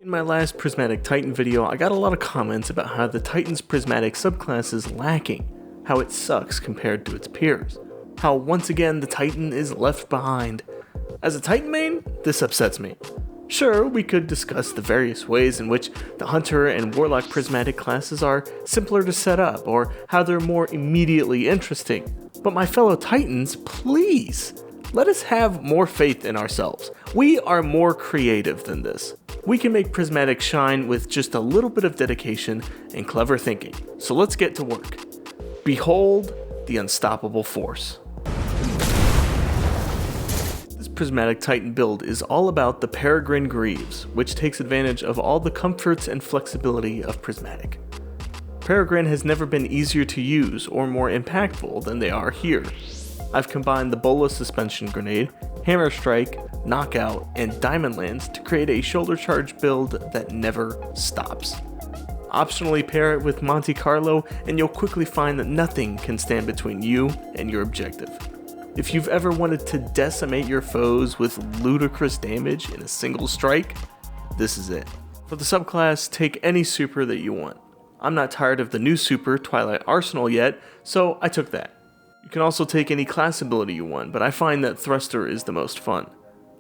In my last Prismatic Titan video, I got a lot of comments about how the Titan's Prismatic subclass is lacking, how it sucks compared to its peers, how once again the Titan is left behind. As a Titan main, this upsets me. Sure, we could discuss the various ways in which the Hunter and Warlock Prismatic classes are simpler to set up, or how they're more immediately interesting, but my fellow Titans, please! Let us have more faith in ourselves. We are more creative than this. We can make Prismatic shine with just a little bit of dedication and clever thinking. So let's get to work. Behold the unstoppable force. This Prismatic Titan build is all about the Peregrine Greaves, which takes advantage of all the comforts and flexibility of Prismatic. Peregrine has never been easier to use or more impactful than they are here. I've combined the Bola Suspension Grenade, Hammer Strike, Knockout, and Diamond Lance to create a shoulder charge build that never stops. Optionally pair it with Monte Carlo and you'll quickly find that nothing can stand between you and your objective. If you've ever wanted to decimate your foes with ludicrous damage in a single strike, this is it. For the subclass, take any super that you want. I'm not tired of the new super, Twilight Arsenal, yet, so I took that. You can also take any class ability you want, but I find that Thruster is the most fun.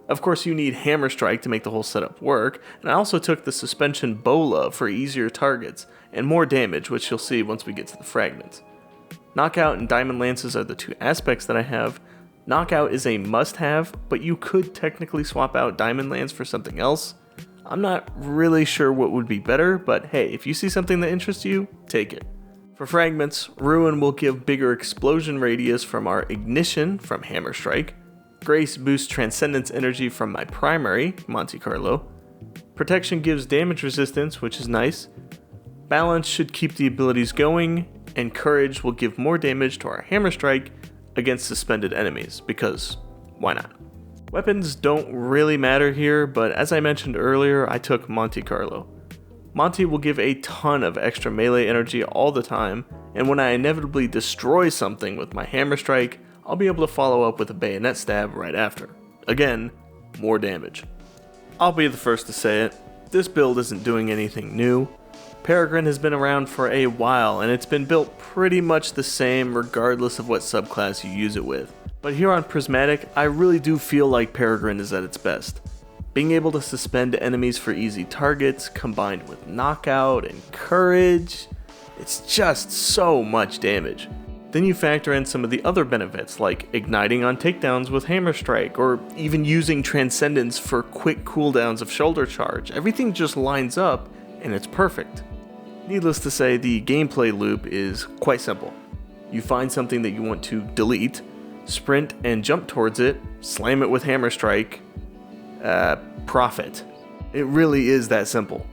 Of course, you need Hammer Strike to make the whole setup work, and I also took the Suspension Bola for easier targets and more damage, which you'll see once we get to the fragments. Knockout and Diamond Lances are the two aspects that I have. Knockout is a must-have, but you could technically swap out Diamond Lance for something else. I'm not really sure what would be better, but hey, if you see something that interests you, take it. For fragments, Ruin will give bigger explosion radius from our Ignition from Hammer Strike. Grace boosts Transcendence energy from my primary, Monte Carlo. Protection gives damage resistance, which is nice. Balance should keep the abilities going, and Courage will give more damage to our Hammer Strike against suspended enemies, because why not? Weapons don't really matter here, but as I mentioned earlier, I took Monte Carlo. Monty will give a ton of extra melee energy all the time, and when I inevitably destroy something with my Hammer Strike, I'll be able to follow up with a Bayonet Stab right after. Again, more damage. I'll be the first to say it, this build isn't doing anything new. Peregrine has been around for a while, and it's been built pretty much the same regardless of what subclass you use it with. But here on Prismatic, I really do feel like Peregrine is at its best. Being able to suspend enemies for easy targets, combined with Knockout and Courage, it's just so much damage. Then you factor in some of the other benefits, like igniting on takedowns with Hammer Strike, or even using Transcendence for quick cooldowns of Shoulder Charge. Everything just lines up, and it's perfect. Needless to say, the gameplay loop is quite simple. You find something that you want to delete, sprint and jump towards it, slam it with Hammer Strike, profit. It really is that simple.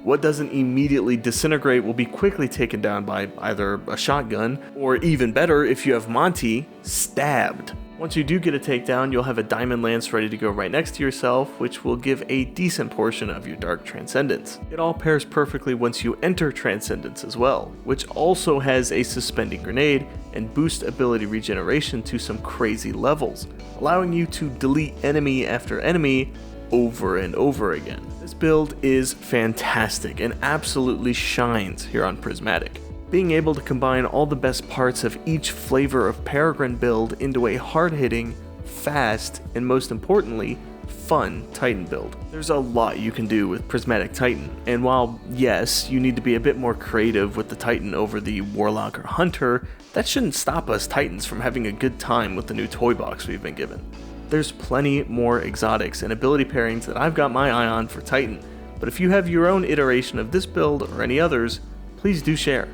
What doesn't immediately disintegrate will be quickly taken down by either a shotgun, or even better if you have Monty, stabbed. Once you do get a takedown, you'll have a Diamond Lance ready to go right next to yourself, which will give a decent portion of your Dark Transcendence. It all pairs perfectly once you enter Transcendence as well, which also has a Suspending Grenade and boost ability regeneration to some crazy levels, allowing you to delete enemy after enemy over and over again. This build is fantastic and absolutely shines here on Prismatic. Being able to combine all the best parts of each flavor of Peregrine build into a hard-hitting, fast, and most importantly, fun Titan build. There's a lot you can do with Prismatic Titan, and while yes, you need to be a bit more creative with the Titan over the Warlock or Hunter, that shouldn't stop us Titans from having a good time with the new toy box we've been given. There's plenty more exotics and ability pairings that I've got my eye on for Titan, but if you have your own iteration of this build or any others, please do share.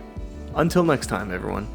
Until next time, everyone.